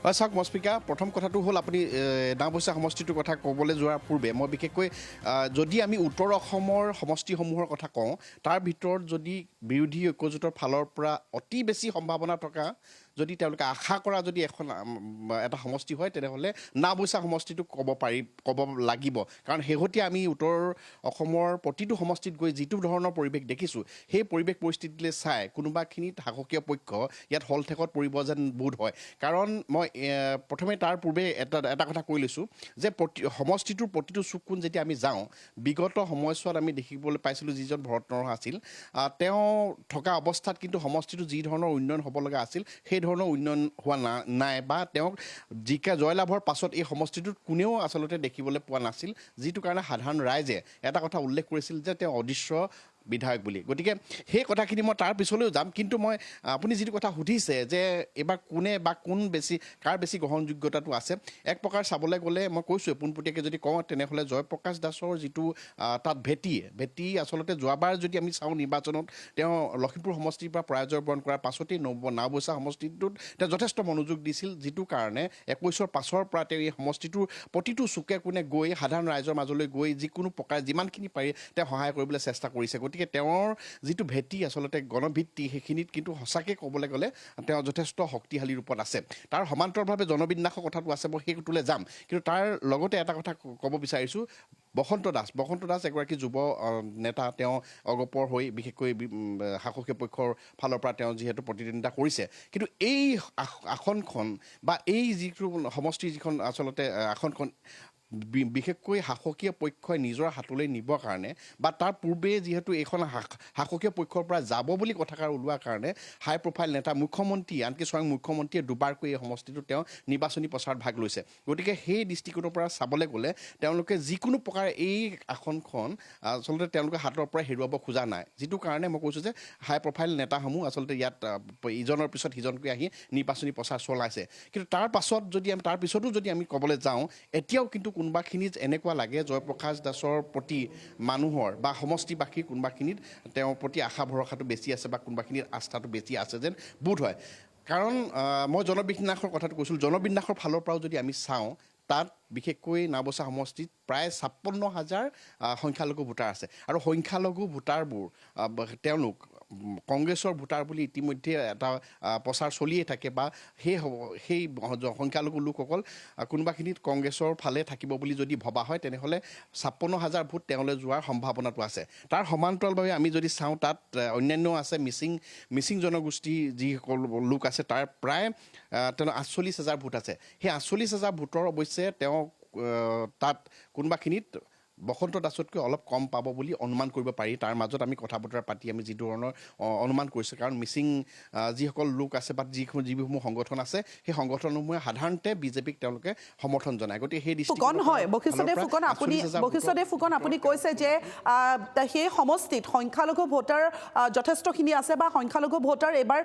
চাওক মস্পিকা প্ৰথম কথাটো হ'ল আপুনি নাওবৈচা সমষ্টিটোৰ কথা ক'বলৈ যোৱাৰ পূৰ্বে মই বিশেষকৈ যদি আমি উত্তৰ অসমৰ সমষ্টিসমূহৰ কথা কওঁ তাৰ ভিতৰত যদি বিৰোধী ঐক্যজোঁটৰ ফালৰ পৰা অতি বেছি সম্ভাৱনা থকা যদি তেওঁলোকে আশা কৰা যদি এটা সমষ্টি হয় তেনেহ'লে নাওবৈচা সমষ্টিটোক ক'ব লাগিব কাৰণ শেহতীয়া আমি উত্তৰ অসমৰ প্ৰতিটো সমষ্টিত গৈ যিটো ধৰণৰ পৰিৱেশ দেখিছোঁ সেই পৰিৱেশ পৰিস্থিতিলৈ চাই কোনোবাখিনিত শাসকীয় পক্ষ ইয়াত হলঠেকত পৰিব যেন বোধ হয় কাৰণ মই প্ৰথমে তাৰ পূৰ্বে এটা কথা কৈ লৈছোঁ যে সমষ্টিটোৰ প্ৰতিটো চুককোণ যেতিয়া আমি যাওঁ বিগত সময়ছোৱাত আমি দেখিবলৈ পাইছিলোঁ যিজন ভৰত নৰহ আছিল তেওঁ থকা অৱস্থাত কিন্তু সমষ্টিটো যি ধৰণৰ উন্নয়ন হ'ব লগা আছিল সেই ধৰণৰ উন্নয়ন হোৱা নাই বা তেওঁক জয়লাভৰ পাছত এই সমষ্টিটোত কোনেও আচলতে দেখিবলৈ পোৱা নাছিল যিটো কাৰণে সাধাৰণ ৰাইজে এটা কথা উল্লেখ কৰিছিল যে তেওঁ অদৃশ্য বিধায়ক বুলি গতিকে সেই কথাখিনি মই তাৰ পিছলৈও যাম কিন্তু মই আপুনি যিটো কথা সুধিছে যে এইবাৰ কোনে বা কাৰ বেছি গ্ৰহণযোগ্যতাটো আছে এক প্ৰকাৰ চাবলৈ গ'লে মই কৈছোঁ পোনপটীয়াকৈ যদি কওঁ তেনেহ'লে জয়প্ৰকাশ দাসৰ যিটো তাত ভেটি আচলতে যোৱাবাৰ যদি আমি চাওঁ নিৰ্বাচনত তেওঁ লখিমপুৰ সমষ্টিৰ পৰা পৰাজয় বৰণ কৰাৰ পাছতেই নাওবৈচা সমষ্টিটোত তেওঁ যথেষ্ট মনোযোগ দিছিল যিটো কাৰণে 21ৰ পাছৰ পৰা তেওঁ এই সমষ্টিটোৰ প্ৰতিটো চুকে কোণে গৈ সাধাৰণ ৰাইজৰ মাজলৈ গৈ যিকোনো প্ৰকাৰে যিমানখিনি পাৰি তেওঁ সহায় কৰিবলৈ চেষ্টা কৰিছে গতিকে তেওঁৰ যিটো ভেটি আচলতে গণভিত্তি সেইখিনিত কিন্তু সঁচাকৈ ক'বলৈ গ'লে তেওঁ যথেষ্ট শক্তিশালী ৰূপত আছে তাৰ সমান্তৰভাৱে জনবিন্যাসৰ কথাটো আছে মই সেইটোলৈ যাম কিন্তু তাৰ লগতে এটা কথা ক'ব বিচাৰিছোঁ বসন্ত দাস এগৰাকী যুৱ নেতা তেওঁ অগপৰ হৈ বিশেষকৈ শাসকীয় পক্ষৰ ফালৰ পৰা তেওঁ যিহেতু প্ৰতিদ্বন্দ্বিতা কৰিছে কিন্তু এই আসনখন বা এই যিটো সমষ্টিৰ যিখন আচলতে আসনখন বিশেষকৈ শাসকীয় পক্ষই নিজৰ হাতলৈ নিবৰ কাৰণে বা তাৰ পূৰ্বে যিহেতু এইখন শাসকীয় পক্ষৰ পৰা যাব বুলি কথাষাৰ ওলোৱাৰ কাৰণে হাই প্ৰফাইল নেতা মুখ্যমন্ত্ৰী আনকি স্বয়ং মুখ্যমন্ত্ৰীয়ে দুবাৰকৈ এই সমষ্টিটোত তেওঁ নিৰ্বাচনী প্ৰচাৰত ভাগ লৈছে গতিকে সেই দৃষ্টিকোণৰ পৰা চাবলৈ গ'লে তেওঁলোকে যিকোনো প্ৰকাৰে এই আসনখন আচলতে তেওঁলোকে হাতৰ পৰা হেৰুৱাব খোজা নাই যিটো কাৰণে মই কৈছোঁ যে হাই প্ৰফাইল নেতাসমূহ আচলতে ইয়াত ইজনৰ পিছত সিজনকৈ আহি নিৰ্বাচনী প্ৰচাৰ চলাইছে কিন্তু তাৰ পিছতো যদি আমি ক'বলৈ যাওঁ এতিয়াও কিন্তু কোনোবাখিনিত এনেকুৱা লাগে জয়প্ৰকাশ দাসৰ প্ৰতি মানুহৰ বা সমষ্টিবাসীৰ কোনোবাখিনিত তেওঁৰ প্ৰতি আশা ভৰসাটো বেছি আছে বা কোনোবাখিনিত আস্থাটো বেছি আছে যেন বোধ হয় কাৰণ মই জনবিন্যাসৰ কথাটো কৈছিলোঁ জনবিন্যাসৰ ফালৰ পৰাও যদি আমি চাওঁ তাত বিশেষকৈ নাওবৈচা সমষ্টিত প্ৰায় 56,000 সংখ্যালঘু ভোটাৰ আছে আৰু সংখ্যালঘু ভোটাৰবোৰ তেওঁলোক কংগ্ৰেছৰ ভোটাৰ বুলি ইতিমধ্যে এটা প্ৰচাৰ চলিয়ে থাকে বা সেই সংখ্যালঘু লোকসকল কোনোবাখিনিত কংগ্ৰেছৰ ফালে থাকিব বুলি যদি ভবা হয় তেনেহ'লে 56,000 ভোট তেওঁলৈ যোৱাৰ সম্ভাৱনাটো আছে তাৰ সমান্তৰালভাৱে আমি যদি চাওঁ তাত অন্যান্য আছে মিচিং জনগোষ্ঠী যিসকল লোক আছে তাৰ প্ৰায় 48,000 ভোট আছে সেই 48,000 ভোটৰ অৱশ্যে তেওঁ তাত কোনোবাখিনিত বসন্ত দাসতকৈ অলপ কম পাব বুলি অনুমান কৰিব পাৰি তাৰ মাজত আমি কথা বতৰা পাতি আমি যি ধৰণৰ অনুমান কৰিছোঁ কাৰণ মিচিং যিসকল লোক আছে বা যিসমূহ সংগঠন আছে সেই সংগঠনসমূহে সাধাৰণতে বিজেপিক তেওঁলোকে সমৰ্থন জনায় গতিকে সেই ফুকন হয় বশিষ্ঠদেৱ ফুকন আপুনি কৈছে যে সেই সমষ্টিত সংখ্যালঘু ভোটাৰ যথেষ্টখিনি আছে বা সংখ্যালঘু ভোটাৰ এইবাৰ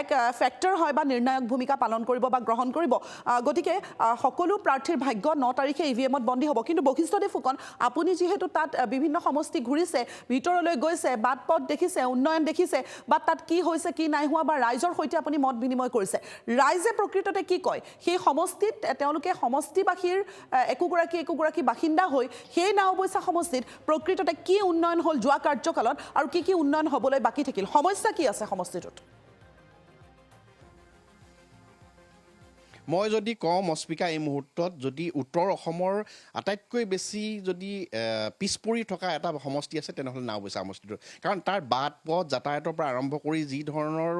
এক ফেক্টৰ হয় বা নিৰ্ণায়ক ভূমিকা পালন কৰিব বা গ্ৰহণ কৰিব গতিকে সকলো প্ৰাৰ্থীৰ ভাগ্য 9 তাৰিখে ইভিএমত বন্দী হ'ব কিন্তু বশিষ্ঠদেৱ ফুকন আপুনি যিহেতু তাত বিভিন্ন সমষ্টি ঘূৰিছে ভিতৰলৈ গৈছে বাট পথ দেখিছে উন্নয়ন দেখিছে বা তাত কি হৈছে কি নাই হোৱা বা ৰাইজৰ সৈতে আপুনি মত বিনিময় কৰিছে ৰাইজে প্ৰকৃততে কি কয় সেই সমষ্টিত তেওঁলোকে সমষ্টিবাসীৰ একোগৰাকী বাসিন্দা হৈ সেই নাওবৈচা সমষ্টিত প্ৰকৃততে কি উন্নয়ন হ'ল যোৱা কাৰ্যকালত আৰু কি উন্নয়ন হ'বলৈ বাকী থাকিল সমস্যা কি আছে সমষ্টিটোত মই যদি কওঁ মস্পিকা এই মুহূৰ্তত যদি উত্তৰ অসমৰ আটাইতকৈ বেছি যদি পিছপৰি থকা এটা সমষ্টি আছে তেনেহ'লে নাওবৈচা সমষ্টিটো কাৰণ তাৰ বাট পথ যাতায়াতৰ পৰা আৰম্ভ কৰি যি ধৰণৰ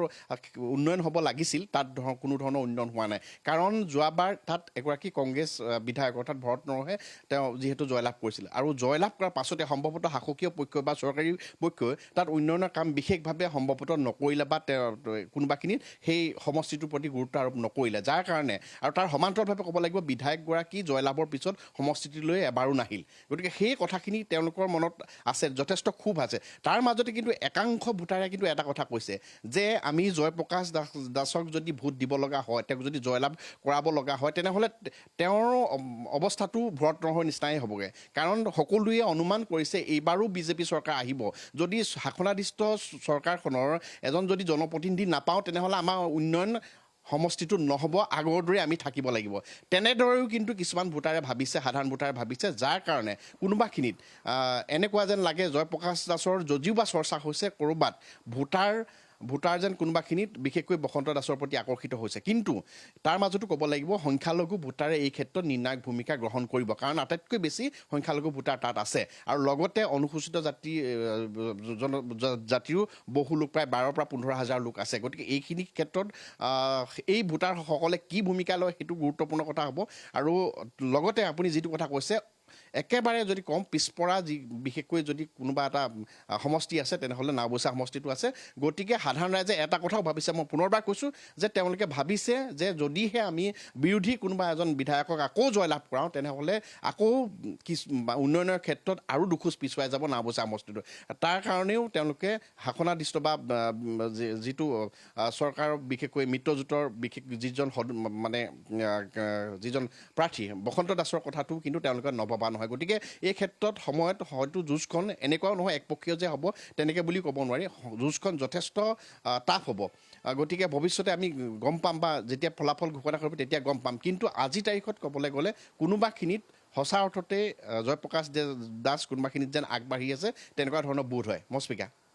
উন্নয়ন হ'ব লাগিছিল তাত কোনো ধৰণৰ উন্নয়ন হোৱা নাই কাৰণ যোৱাবাৰ তাত এগৰাকী কংগ্ৰেছ বিধায়ক অৰ্থাৎ ভৰত নৰহে তেওঁ যিহেতু জয়লাভ কৰিছিল আৰু জয়লাভ কৰাৰ পাছতে সম্ভৱতঃ শাসকীয় পক্ষ বা চৰকাৰী পক্ষই তাত উন্নয়নৰ কাম বিশেষভাৱে সম্ভৱতঃ নকৰিলে বা কোনোবাখিনিত সেই সমষ্টিটোৰ প্ৰতি গুৰুত্ব আৰোপ নকৰিলে যাৰ কাৰণে আৰু তাৰ সমান্তৰালভাৱে ক'ব লাগিব বিধায়কগৰাকী জয়লাভৰ পিছত সমষ্টিটোলৈ এবাৰো নাহিল গতিকে সেই কথাখিনি তেওঁলোকৰ মনত আছে যথেষ্ট ক্ষোভ আছে তাৰ মাজতে কিন্তু একাংশ ভোটাৰে কিন্তু এটা কথা কৈছে যে আমি জয়প্ৰকাশ দাসক যদি ভোট দিব লগা হয় তেওঁক যদি জয়লাভ কৰাব লগা হয় তেনেহ'লে তেওঁৰ অৱস্থাটো ভৰত নৰহৰ নিচিনাই হ'বগৈ কাৰণ সকলোৱে অনুমান কৰিছে এইবাৰো বিজেপি চৰকাৰ আহিব যদি শাসনাধিষ্ঠ চৰকাৰখনৰ এজন যদি জনপ্ৰতিনিধি নাপাওঁ তেনেহ'লে আমাৰ উন্নয়ন সমষ্টিটো নহ'ব, আগৰ দৰে আমি থাকিব লাগিব। তেনেদৰেও কিন্তু কিছুমান ভোটাৰে ভাবিছে, সাধাৰণ ভোটাৰে ভাবিছে, যাৰ কাৰণে কোনোবাখিনিত এনেকুৱা যেন লাগে জয়প্ৰকাশ দাসৰ যদিও বা চৰ্চা হৈছে ক'ৰবাত ভোটাৰ যেন কোনোবাখিনিত বিশেষকৈ বসন্ত দাসৰ প্ৰতি আকৰ্ষিত হৈছে। কিন্তু তাৰ মাজতো ক'ব লাগিব সংখ্যালঘু ভোটাৰে এই ক্ষেত্ৰত নিৰ্ণায়ক ভূমিকা গ্ৰহণ কৰিব, কাৰণ আটাইতকৈ বেছি সংখ্যালঘু ভোটাৰ তাত আছে। আৰু লগতে অনুসূচিত জাতিৰো বহু লোক, প্ৰায় 12,000 পৰা 15,000 লোক আছে। গতিকে এইখিনি ক্ষেত্ৰত এই ভোটাৰসকলে কি ভূমিকা লয় সেইটো গুৰুত্বপূৰ্ণ কথা হ'ব। আৰু লগতে আপুনি যিটো কথা কৈছে, একেবাৰে যদি কম পিছপৰা বিশেষকৈ যদি কোনোবা এটা সমষ্টি আছে তেনেহ'লে নাওবৈচা সমষ্টিটো আছে। গতিকে সাধাৰণ ৰাইজে এটা কথাও ভাবিছে, মই পুনৰবাৰ কৈছোঁ যে তেওঁলোকে ভাবিছে যে যদিহে আমি বিৰোধী কোনোবা এজন বিধায়কক আকৌ জয়লাভ কৰাওঁ তেনেহ'লে আকৌ উন্নয়নৰ ক্ষেত্ৰত আৰু দুখোজ পিছুৱাই যাব নাওবৈচা সমষ্টিটো। তাৰ কাৰণেও তেওঁলোকে শাসনাধিষ্ঠ বা যিটো চৰকাৰৰ বিশেষকৈ মিত্ৰজোঁটৰ যিজন প্ৰাৰ্থী বসন্ত দাসৰ কথাটো কিন্তু তেওঁলোকে নভবা নহয়। গতিকে এই ক্ষেত্ৰত সময়ত হয়তো যুঁজখন এনেকুৱাও নহয় একপক্ষীয় যে হ'ব তেনেকৈ বুলি ক'ব নোৱাৰি, যুঁজখন যথেষ্ট টাফ হ'ব। গতিকে ভৱিষ্যতে আমি গম পাম, বা যেতিয়া ফলাফল ঘোষণা কৰিব তেতিয়া গম পাম। কিন্তু আজিৰ তাৰিখত ক'বলৈ গ'লে কোনোবাখিনিত সঁচা অৰ্থতে জয়প্ৰকাশ দাস কোনোবাখিনিত যেন আগবাঢ়ি আছে তেনেকুৱা ধৰণৰ বোধ হয়। মস্মিকা।